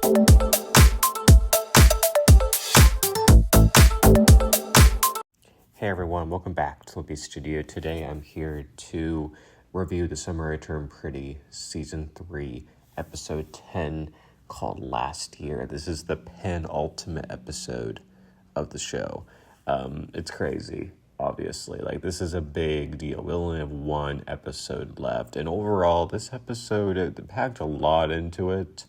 Hey everyone, welcome back to Lippy Studio. Today I'm here to review the Summer I Turned Pretty Season 3, Episode 10, called Last Year. This is the penultimate episode of the show. It's crazy, obviously. Like, this is a big deal. We only have one episode left. And overall, this episode, it packed a lot into it.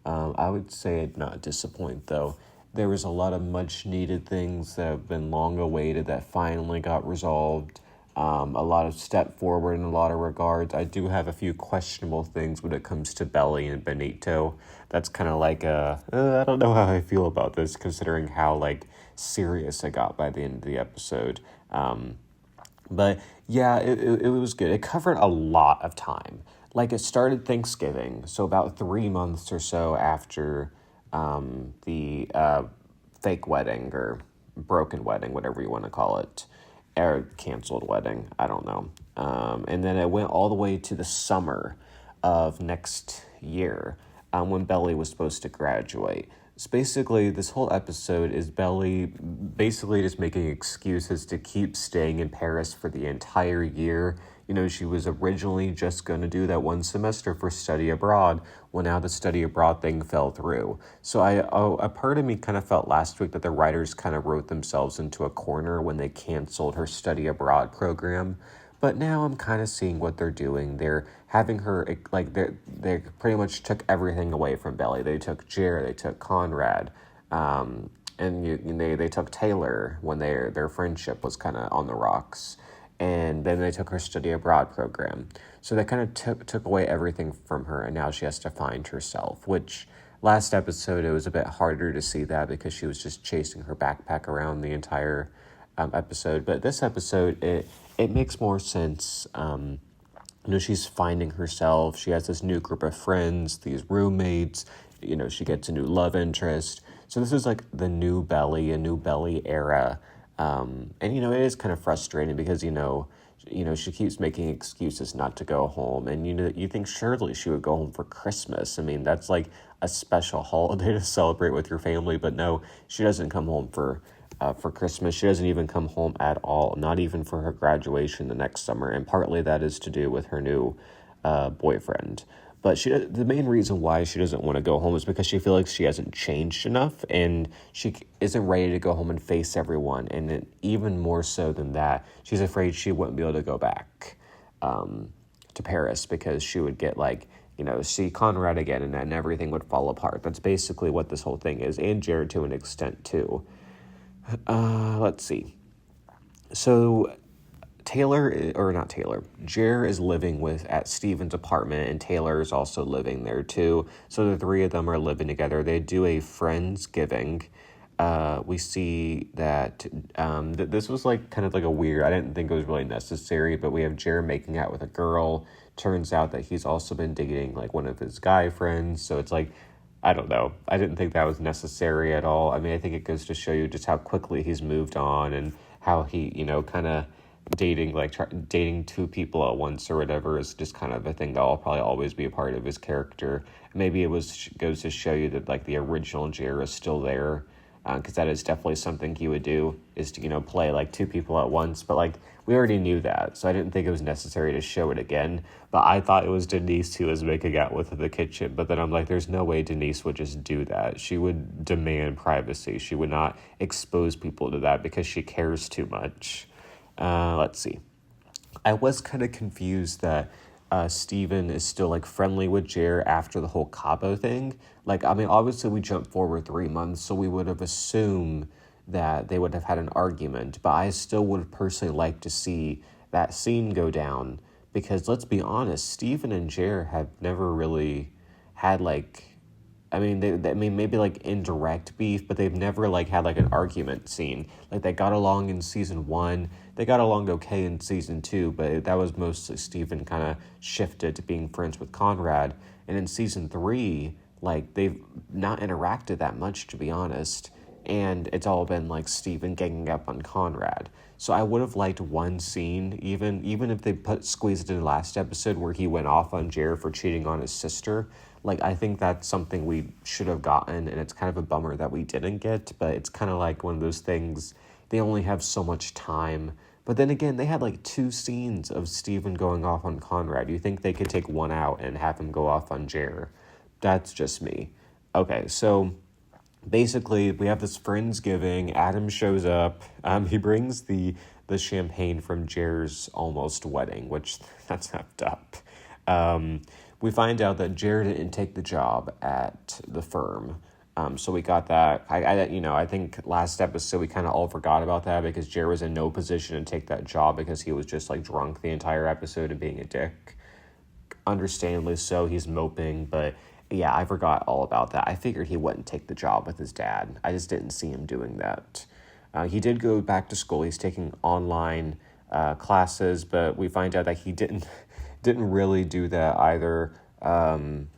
I would say it not disappoint, though. There was a lot of much-needed things that have been long awaited that finally got resolved. A lot of step forward in a lot of regards. I do have a few questionable things when it comes to Belly and Benito. That's kind of like I don't know how I feel about this, considering how, like, serious I got by the end of the episode. But, yeah, it was good. It covered a lot of time. Like, it started Thanksgiving, so about 3 months or so after the fake wedding or broken wedding, whatever you want to call it, or canceled wedding, I don't know. And then it went all the way to the summer of next year when Belly was supposed to graduate. So basically, this whole episode is Belly basically just making excuses to keep staying in Paris for the entire year. You know, she was originally just going to do that one semester for study abroad. Well, now the study abroad thing fell through. So a part of me kind of felt last week that the writers kind of wrote themselves into a corner when they canceled her study abroad program. But now I'm kind of seeing what they're doing. They're having her, like, they pretty much took everything away from Belly. They took Jere, they took Conrad, and they took Taylor when their friendship was kind of on the rocks. And then they took her study abroad program. So they kind of took away everything from her, and now she has to find herself, which last episode it was a bit harder to see that because she was just chasing her backpack around the entire episode. But this episode, it makes more sense. You know, she's finding herself. She has this new group of friends, these roommates. You know, she gets a new love interest. So this is like the new Belly, a new Belly era. And, you know, it is kind of frustrating because, you know, she keeps making excuses not to go home. And, you know, you think surely she would go home for Christmas. I mean, that's like a special holiday to celebrate with your family. But no, she doesn't come home for Christmas. She doesn't even come home at all, not even for her graduation the next summer. And partly that is to do with her new boyfriend. But the main reason why she doesn't want to go home is because she feels like she hasn't changed enough and she isn't ready to go home and face everyone. And even more so than that, she's afraid she wouldn't be able to go back to Paris because she would get, like, you know, see Conrad again and then everything would fall apart. That's basically what this whole thing is, and Jared to an extent too. Let's see. So Jere is living at Steven's apartment, and Taylor is also living there too. So the three of them are living together. They do a Friendsgiving. We see that this was like kind of like a weird, I didn't think it was really necessary, but we have Jere making out with a girl. Turns out that he's also been dating like one of his guy friends. So it's like, I don't know. I didn't think that was necessary at all. I mean, I think it goes to show you just how quickly he's moved on and how he, you know, kind of dating two people at once or whatever is just kind of a thing that will probably always be a part of his character. Maybe it goes to show you that, like, the original Jere is still there, because that is definitely something he would do, is to, you know, play like two people at once. But, like, we already knew that, so I didn't think it was necessary to show it again. But I thought it was Denise who was making out with in the kitchen. But then I'm like, there's no way Denise would just do that. She would demand privacy. She would not expose people to that because she cares too much. Let's see. I was kind of confused that Steven is still, like, friendly with Jere after the whole Cabo thing. Like, I mean, obviously we jumped forward 3 months, so we would have assumed that they would have had an argument. But I still would have personally liked to see that scene go down because, let's be honest, Steven and Jere have never really had, like, I mean, maybe like indirect beef, but they've never like had like an argument scene. Like, they got along in season 1, they got along okay in season 2, but that was mostly Steven kind of shifted to being friends with Conrad. And in season 3, like, they've not interacted that much, to be honest. And it's all been like Steven ganging up on Conrad. So I would have liked one scene, even if they squeezed it in the last episode where he went off on Jere for cheating on his sister. Like, I think that's something we should have gotten, and it's kind of a bummer that we didn't get, but it's kind of like one of those things, they only have so much time. But then again, they had like 2 scenes of Steven going off on Conrad. You think they could take one out and have him go off on Jere? That's just me. Okay, so basically we have this Friendsgiving. Adam shows up. He brings the champagne from Jere's almost wedding, which that's effed up. We find out that Jere didn't take the job at the firm. So we got that. I think last episode we kind of all forgot about that because Jere was in no position to take that job because he was just like drunk the entire episode and being a dick. Understandably so, he's moping, but yeah, I forgot all about that. I figured he wouldn't take the job with his dad. I just didn't see him doing that. He did go back to school. He's taking online classes, but we find out that he didn't really do that either,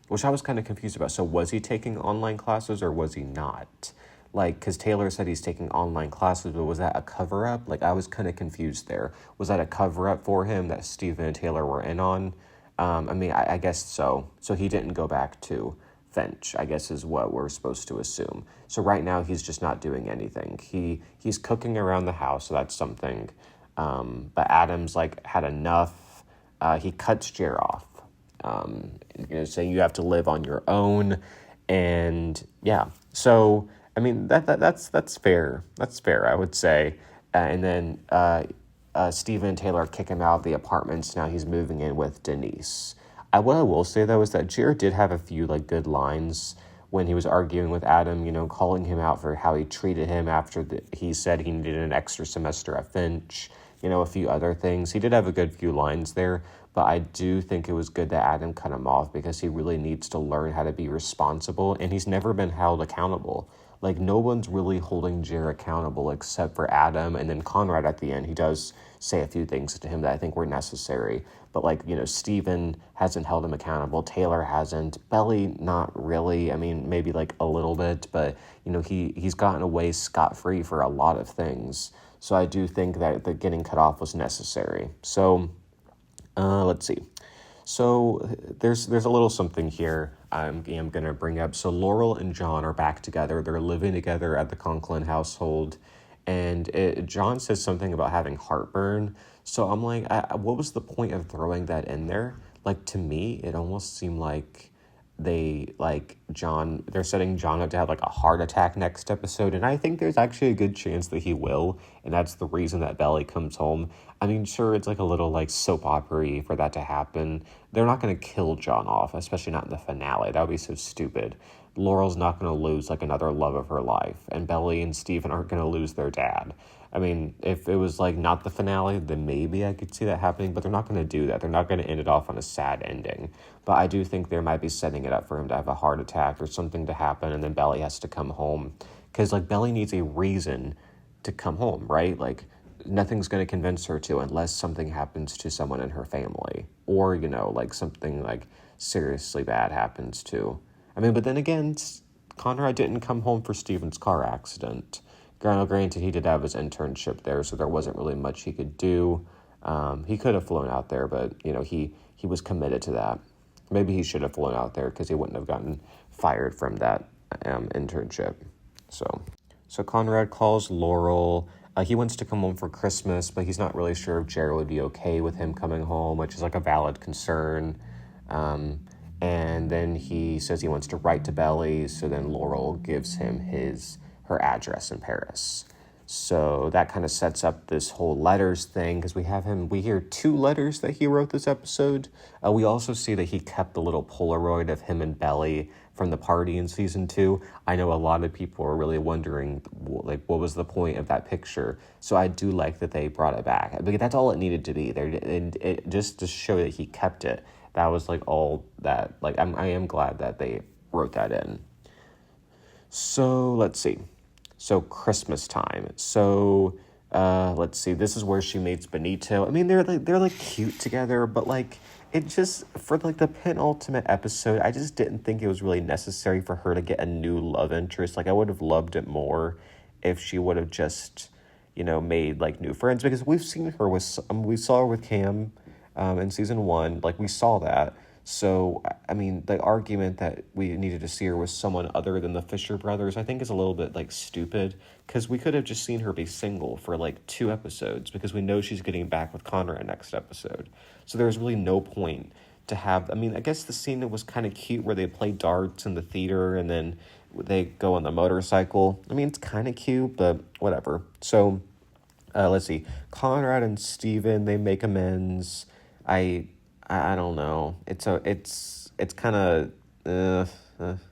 which I was kind of confused about. So was he taking online classes or was he not? Like, because Taylor said he's taking online classes, but was that a cover-up? Like, I was kind of confused there. Was that a cover-up for him that Steven and Taylor were in on? I guess so. So he didn't go back to Finch, I guess is what we're supposed to assume. So right now he's just not doing anything. He's cooking around the house, so that's something. But Adam's like had enough. He cuts Jere off, saying you have to live on your own, and yeah. So I mean that's fair. That's fair, I would say. And then Steven and Taylor kick him out of the apartments. Now he's moving in with Denise. What I will say, though, is that Jere did have a few like good lines when he was arguing with Adam, calling him out for how he treated him after he said he needed an extra semester at Finch, a few other things. He did have a good few lines there, but I do think it was good that Adam cut him off because he really needs to learn how to be responsible, and he's never been held accountable. Like, no one's really holding Jere accountable except for Adam, and then Conrad at the end. He does say a few things to him that I think were necessary. But, Steven hasn't held him accountable. Taylor hasn't. Belly, not really. I mean, maybe, a little bit. But, he's gotten away scot-free for a lot of things. So I do think that the getting cut off was necessary. So, let's see. So there's a little something here I'm going to bring up. So Laurel and John are back together. They're living together at the Conklin household. And John says something about having heartburn. So I'm like, what was the point of throwing that in there? Like, to me, it almost seemed like they're setting John up to have a heart attack next episode, and I think there's actually a good chance that he will, and that's the reason that Belly comes home. I mean, sure, it's a little soap opera-y for that to happen. They're not going to kill John off, especially not in the finale. That would be so stupid. Laurel's not going to lose another love of her life, and Belly and Steven aren't going to lose their dad. I mean, if it was not the finale, then maybe I could see that happening, but they're not going to do that. They're not going to end it off on a sad ending. But I do think they might be setting it up for him to have a heart attack or something to happen, and then Belly has to come home. Because, Belly needs a reason to come home, right? Nothing's going to convince her to unless something happens to someone in her family. Or, something, seriously bad happens to. I mean, but then again, Conrad didn't come home for Steven's car accident. Granted, he did have his internship there, so there wasn't really much he could do. He could have flown out there, but, he was committed to that. Maybe he should have flown out there because he wouldn't have gotten fired from that internship. So Conrad calls Laurel. He wants to come home for Christmas, but he's not really sure if Jere would be okay with him coming home, which is a valid concern. And then he says he wants to write to Belly, so then Laurel gives him her address in Paris. So that kind of sets up this whole letters thing, because we hear 2 letters that he wrote this episode. We also see that he kept the little Polaroid of him and Belly from the party in season 2. I know a lot of people are really wondering, what was the point of that picture? So I do like that they brought it back, because that's all it needed to be there, and it just to show that he kept it. That was all that. I am glad that they wrote that in. So let's see. So Christmas time. So let's see. This is where she meets Benito. I mean, they're cute together, but it just, for the penultimate episode, I just didn't think it was really necessary for her to get a new love interest. I would have loved it more if she would have just, made new friends, because we've seen her we saw her with Cam in season 1. We saw that. So, I mean, the argument that we needed to see her with someone other than the Fisher brothers, I think is a little bit, like, stupid, because we could have just seen her be single for, like, 2 episodes, because we know she's getting back with Conrad next episode. So there's really no point to have, I mean, I guess the scene that was kind of cute where they play darts in the theater and then they go on the motorcycle. I mean, it's kind of cute, but whatever. So, let's see. Conrad and Steven, they make amends. I I don't know. It's kind of I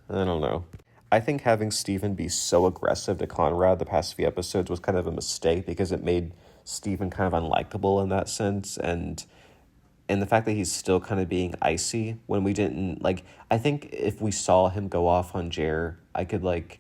don't know. I think having Steven be so aggressive to Conrad the past few episodes was kind of a mistake because it made Steven kind of unlikable in that sense, and the fact that he's still kind of being icy when we didn't, like, I think if we saw him go off on Jere, I could, like,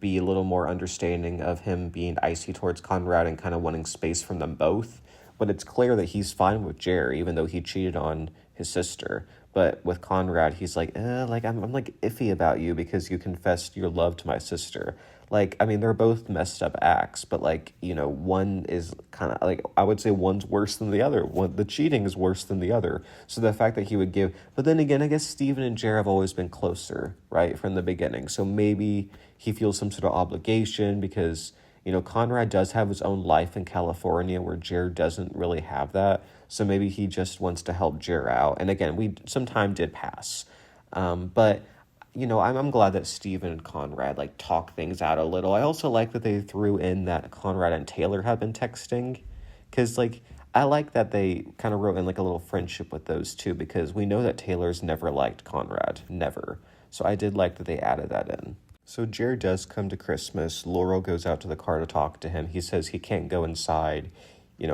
be a little more understanding of him being icy towards Conrad and kind of wanting space from them both. But it's clear that he's fine with Jere, even though he cheated on his sister. But with Conrad, he's like, like, I'm like iffy about you because you confessed your love to my sister. Like, I mean, they're both messed up acts, but, like, one is kind of, like, I would say one's worse than the other. The cheating is worse than the other. So the fact that he would give, but then again, I guess Steven and Jere have always been closer, right, from the beginning. So maybe he feels some sort of obligation because, Conrad does have his own life in California where Jere doesn't really have that. So maybe he just wants to help Jere out. And again, some time did pass. But I'm glad that Steven and Conrad, like, talk things out a little. I also like that they threw in that Conrad and Taylor have been texting, because, like, I like that they kind of wrote in, like, a little friendship with those two, because we know that Taylor's never liked Conrad, never. So I did like that they added that in. So Jared does come to Christmas. Laurel goes out to the car to talk to him. He says he can't go inside.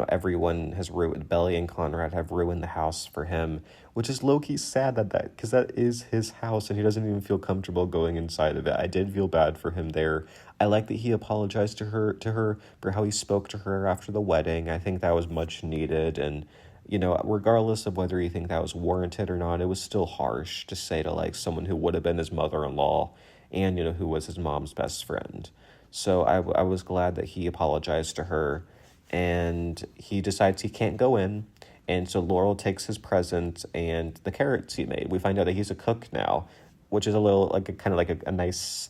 Everyone has ruined, Belly and Conrad have ruined the house for him, which is low-key sad because that is his house and he doesn't even feel comfortable going inside of it. I did feel bad for him there. I like that he apologized to her for how he spoke to her after the wedding. I think that was much needed, and regardless of whether you think that was warranted or not, it was still harsh to say to, like, someone who would have been his mother-in-law and, who was his mom's best friend. So I was glad that he apologized to her, and he decides he can't go in. And so Laurel takes his present and the carrots he made. We find out that he's a cook now, which is a little, like, a nice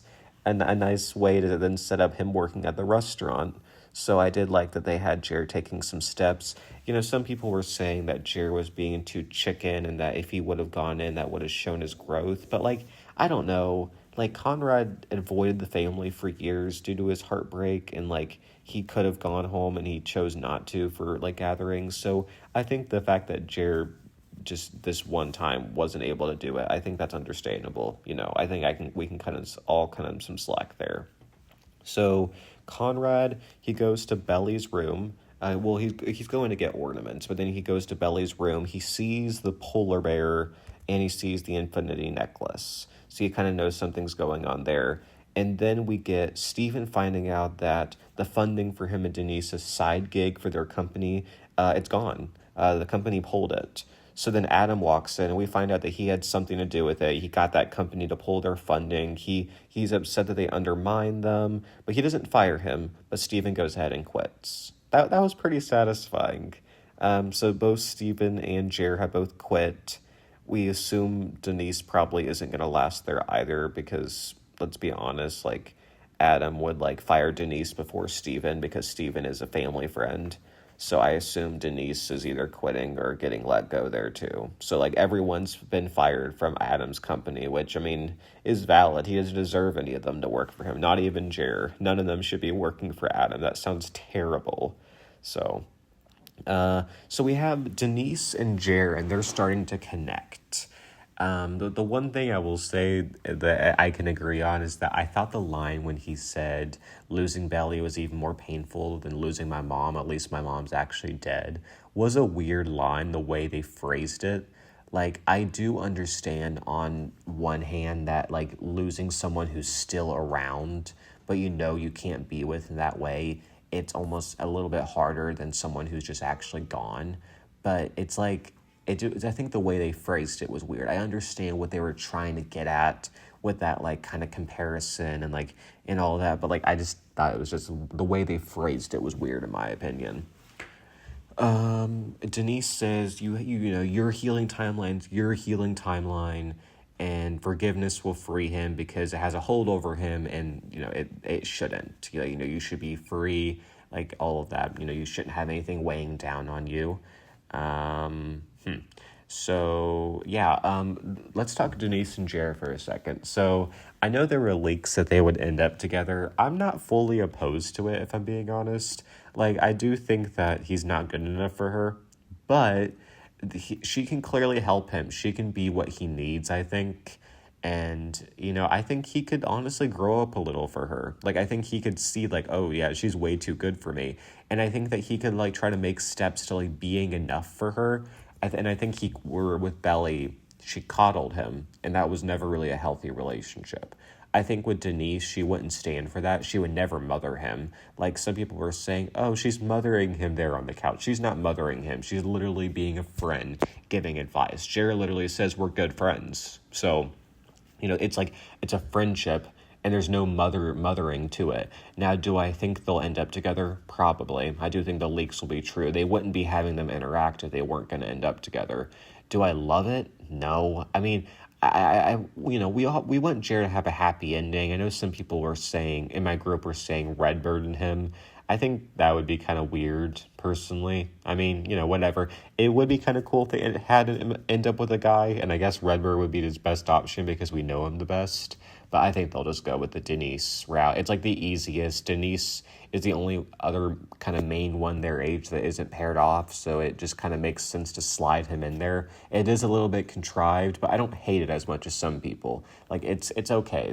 way to then set up him working at the restaurant. So I did like that they had Jere taking some steps. Some people were saying that Jere was being too chicken and that if he would have gone in, that would have shown his growth. But, like, I don't know. Like, Conrad avoided the family for years due to his heartbreak, and, like, he could have gone home and he chose not to for, like, gatherings. So I think the fact that Jere just this one time wasn't able to do it, I think that's understandable. I think we can kind of all cut him some slack there. So Conrad, he goes to Belly's room. He's going to get ornaments, but then he goes to Belly's room. He sees the polar bear and he sees the infinity necklace. So he kind of knows something's going on there. And then we get Steven finding out that the funding for him and Denise's side gig for their company, it's gone. The company pulled it. So then Adam walks in and we find out that he had something to do with it. He got that company to pull their funding. He's upset that they undermined them, but he doesn't fire him. But Steven goes ahead and quits. That was pretty satisfying. So both Steven and Jere have both quit. We assume Denise probably isn't going to last there either because, let's be honest, like, Adam would, like, fire Denise before Steven because Steven is a family friend. So I assume Denise is either quitting or getting let go there too. So, like, everyone's been fired from Adam's company, which, I mean, is valid. He doesn't deserve any of them to work for him. Not even Jere. None of them should be working for Adam. That sounds terrible. So we have Denise and Jere, and they're starting to connect. The one thing I will say that I can agree on is that I thought the line when he said losing Belly was even more painful than losing my mom, at least my mom's actually dead, was a weird line, the way they phrased it. Like, I do understand on one hand that, like, losing someone who's still around, but you can't be with in that way, it's almost a little bit harder than someone who's just actually gone. But it's like, I think the way they phrased it was weird. I understand what they were trying to get at with that, like, kind of comparison and, like, and all that, but, like, I just thought it was just the way they phrased it was weird in my opinion. Denise says you know your healing timeline, and forgiveness will free him because it has a hold over him, and it shouldn't. You should be free, like all of that. You shouldn't have anything weighing down on you. Um, hmm. So yeah, let's talk Denise and Jere for a second. So I know there were leaks that they would end up together. I'm not fully opposed to it, if I'm being honest. Like, I do think that he's not good enough for her, but she can clearly help him. She can be what he needs, I think. And, I think he could honestly grow up a little for her. Like, I think he could see, like, oh, yeah, she's way too good for me. And I think that he could, like, try to make steps to, like, being enough for her. And I think he were with Belly, she coddled him, and that was never really a healthy relationship. I think with Denise, she wouldn't stand for that. She would never mother him. Like, some people were saying, oh, she's mothering him there on the couch. She's not mothering him. She's literally being a friend, giving advice. Jere literally says we're good friends. So, it's like, it's a friendship, and there's no mothering to it. Now, do I think they'll end up together? Probably. I do think the leaks will be true. They wouldn't be having them interact if they weren't going to end up together. Do I love it? No. I mean, we want Jared to have a happy ending. I know some people were saying, in my group, were saying Redbird and him. I think that would be kind of weird, personally. I mean, whatever. It would be kind of cool if they had him end up with a guy, and I guess Redbird would be his best option because we know him the best. But I think they'll just go with the Denise route. It's like the easiest. Denise is the only other kind of main one their age that isn't paired off, so it just kind of makes sense to slide him in there. It is a little bit contrived, but I don't hate it as much as some people. Like, it's okay.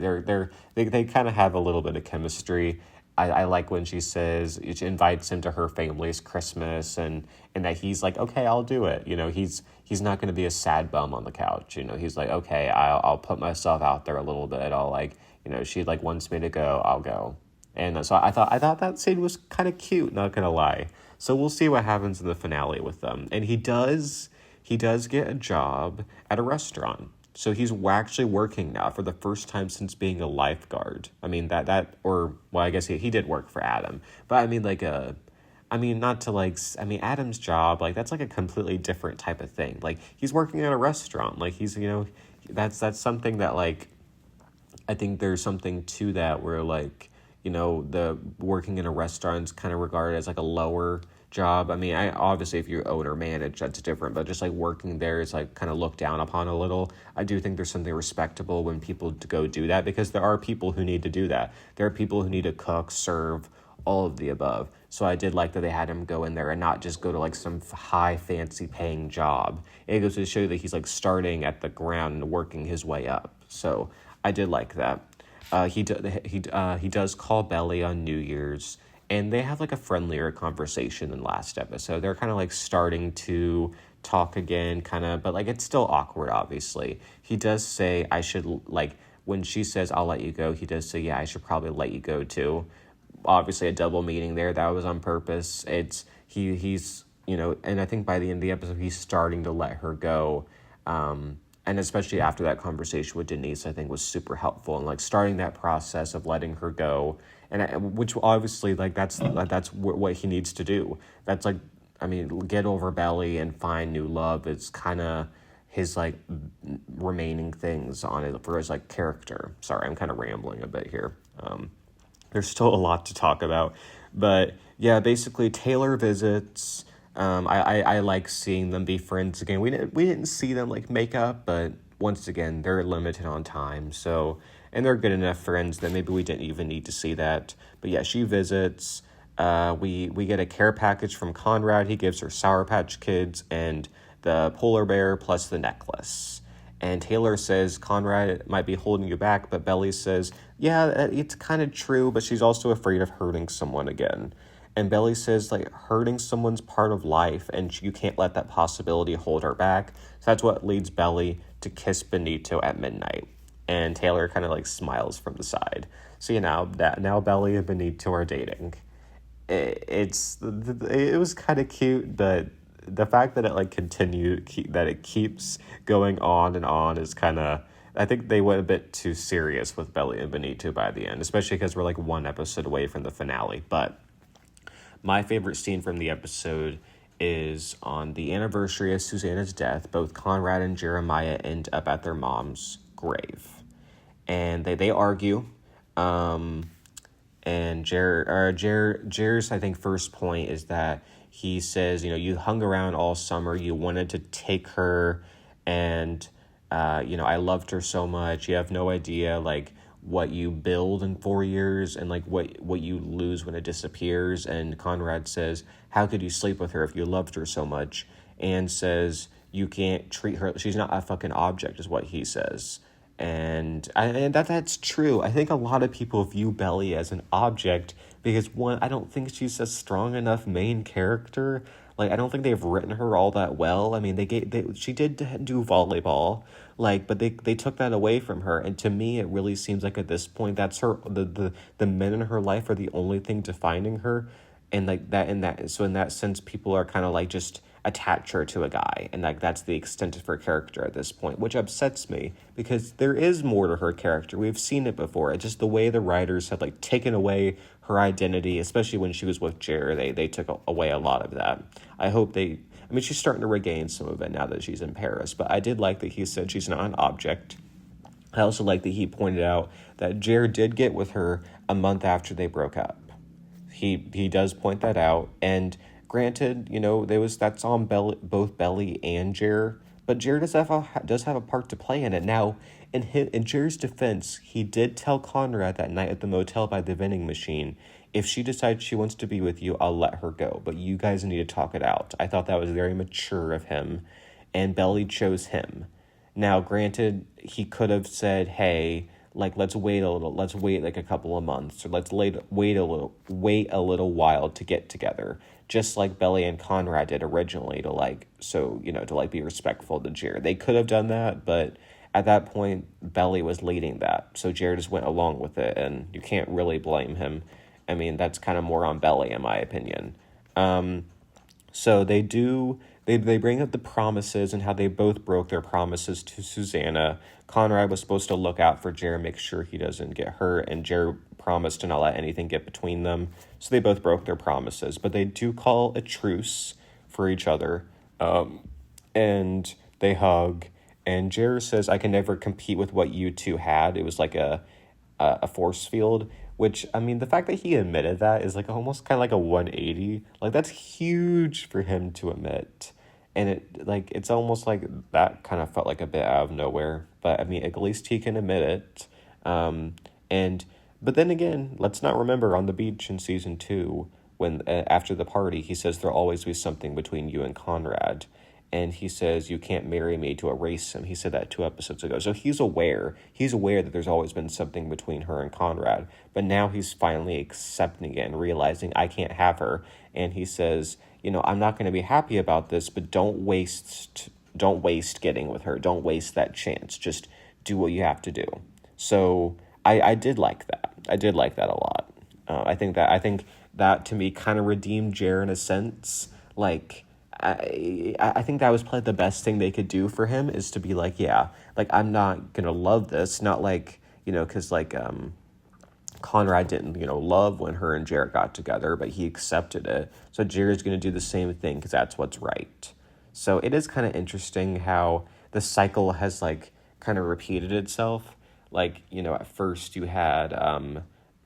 They kind of have a little bit of chemistry. I like when she says she invites him to her family's Christmas, and that he's like, okay, I'll do it. He's not going to be a sad bum on the couch. He's like, okay, I'll put myself out there a little bit. I'll she like wants me to go, I'll go. And so I thought that scene was kind of cute, not gonna lie. So we'll see what happens in the finale with them. And he does get a job at a restaurant. So he's actually working now for the first time since being a lifeguard. I mean, I guess he did work for Adam. But I mean, Adam's job, like, that's like a completely different type of thing. Like, he's working at a restaurant. Like, he's, that's something that, like, I think there's something to that where, like, the working in a restaurant is kind of regarded as like a lower job. I mean, obviously if you own or manage, that's different, but just like working there is like kind of looked down upon a little. I do think there's something respectable when people go do that, because there are people who need to do that. There are people who need to cook, serve, all of the above. So I did like that they had him go in there and not just go to like some high fancy paying job. It goes to show that he's like starting at the ground and working his way up. So I did like that. He does call Belly on New Year's, and they have like a friendlier conversation than last episode. They're kind of like starting to talk again, kind of, but like it's still awkward, obviously. He does say, I should, like, when she says, I'll let you go, he does say, yeah, I should probably let you go too. Obviously a double meaning there. That was on purpose. He's, and I think by the end of the episode, he's starting to let her go. And especially after that conversation with Denise, I think was super helpful, and like starting that process of letting her go, and which obviously, like, that's what he needs to do. That's like, I mean, get over Belly and find new love. It's kind of his like remaining things on it for his like character. Sorry, I'm kind of rambling a bit here. There's still a lot to talk about, but yeah, basically Taylor visits. I like seeing them be friends again. We didn't see them like make up, but once again, they're limited on time. So, and they're good enough friends that maybe we didn't even need to see that. But yeah, she visits. We get a care package from Conrad. He gives her Sour Patch Kids and the polar bear plus the necklace. And Taylor says Conrad might be holding you back, but Belly says, yeah, it's kind of true, but she's also afraid of hurting someone again. And Belly says, like, hurting someone's part of life, and you can't let that possibility hold her back. So that's what leads Belly to kiss Benito at midnight. And Taylor kind of, like, smiles from the side. So, now Belly and Benito are dating. It was kind of cute, but the fact that it, like, that it keeps going on and on is kind of... I think they went a bit too serious with Belly and Benito by the end, especially because we're, like, one episode away from the finale. But my favorite scene from the episode is on the anniversary of Susanna's death, both Conrad and Jeremiah end up at their mom's grave. And they argue. And Jere's, I think, first point is that he says, you hung around all summer. You wanted to take her, and, I loved her so much. You have no idea, like, what you build in 4 years and, like, what you lose when it disappears. And Conrad says, how could you sleep with her if you loved her so much? And says, you can't treat her. She's not a fucking object, is what he says. And that's true. I think a lot of people view Belly as an object because, one, I don't think she's a strong enough main character. Like, I don't think they've written her all that well. I mean, she did do volleyball, like, but they took that away from her. And to me, it really seems like at this point, that's the men in her life are the only thing defining her. And like so in that sense, people are kind of like just attach her to a guy, and like that's the extent of her character at this point, which upsets me because there is more to her character. We've seen it before. It's just the way the writers have like taken away her identity, especially when she was with Jere. They took away a lot of that. She's starting to regain some of it now that she's in Paris, but I did like that he said she's not an object. I also like that he pointed out that Jere did get with her a month after they broke up. He does point that out, and granted, that's on both Belly and Jere, but Jere does have a part to play in it. Now, in Jere's defense, he did tell Conrad that night at the motel by the vending machine, if she decides she wants to be with you, I'll let her go, but you guys need to talk it out. I thought that was very mature of him, and Belly chose him. Now, granted, he could have said, hey, like, let's wait like a couple of months, or let's wait a little while to get together, just like Belly and Conrad did originally to be respectful to Jere. They could have done that, but at that point, Belly was leading that, so Jere just went along with it, and you can't really blame him. I mean, that's kind of more on Belly, in my opinion. So they bring up the promises and how they both broke their promises to Susanna. Conrad was supposed to look out for Jere, make sure he doesn't get hurt, and Jere promised to not let anything get between them. So they both broke their promises, but they do call a truce for each other, and they hug. And Jere says, I can never compete with what you two had. It was like a force field, which, I mean, the fact that he admitted that is like almost kind of like a 180. Like, that's huge for him to admit. And it's almost like that kind of felt like a bit out of nowhere. But I mean, at least he can admit it. But then again, let's not remember on the beach in season 2, when after the party, he says there'll always be something between you and Conrad. And he says, you can't marry me to erase him. He said that 2 episodes ago. So he's aware that there's always been something between her and Conrad. But now he's finally accepting it and realizing I can't have her. And he says, I'm not going to be happy about this, but don't waste getting with her. Don't waste that chance. Just do what you have to do. So I did like that. I did like that a lot. I think that to me kind of redeemed Jere in a sense. Like, I think that was probably the best thing they could do for him, is to be like, yeah, like, I'm not going to love this. Not like, because like Conrad didn't, love when her and Jere got together, but he accepted it. So Jere's going to do the same thing because that's what's right. So it is kind of interesting how the cycle has like kind of repeated itself. Like, at first you had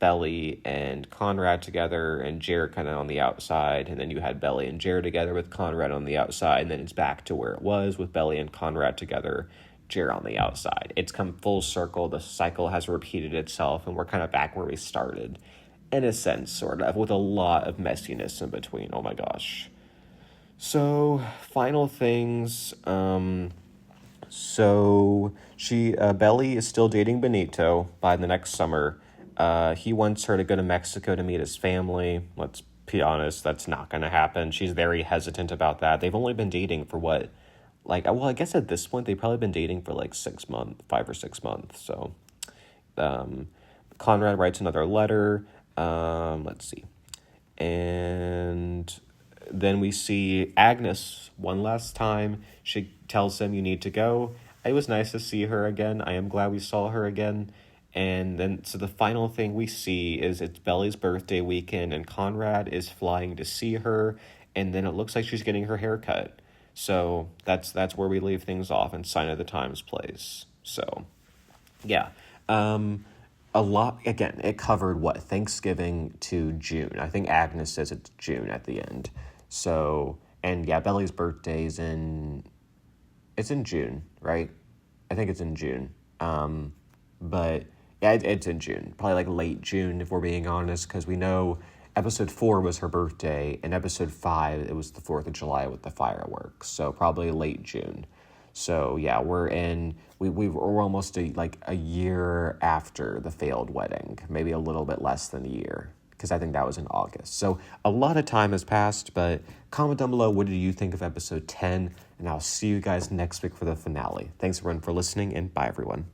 Belly and Conrad together and Jere kind of on the outside, and then you had Belly and Jere together with Conrad on the outside, and then it's back to where it was with Belly and Conrad together, Jere on the outside. It's come full circle. The cycle has repeated itself, and we're kind of back where we started, in a sense, sort of, with a lot of messiness in between. Oh my gosh. So, final things. Belly is still dating Benito by the next summer. He wants her to go to Mexico to meet his family. Let's be honest, that's not going to happen. She's very hesitant about that. They've only been dating for what? I guess at this point, they've probably been dating for 5 or 6 months. So, Conrad writes another letter. Let's see. And then we see Agnes one last time. She tells him, you need to go. It was nice to see her again. I am glad we saw her again. And then, so the final thing we see is it's Belly's birthday weekend, and Conrad is flying to see her. and then it looks like she's getting her hair cut. So that's where we leave things off, and Sign of the Times plays. So, yeah. A lot, again, it covered what, Thanksgiving to June. I think Agnes says it's June at the end. So, and yeah, Belly's birthday's it's in June, right? I think it's in June. But yeah, it's in June, probably like late June if we're being honest, because we know episode 4 was her birthday, and episode 5 it was the 4th of July with the fireworks, so probably late June. So yeah, we're almost a year after the failed wedding, maybe a little bit less than a year, because I think that was in August. So a lot of time has passed, but comment down below, what did you think of episode 10? And I'll see you guys next week for the finale. Thanks everyone for listening, and bye everyone.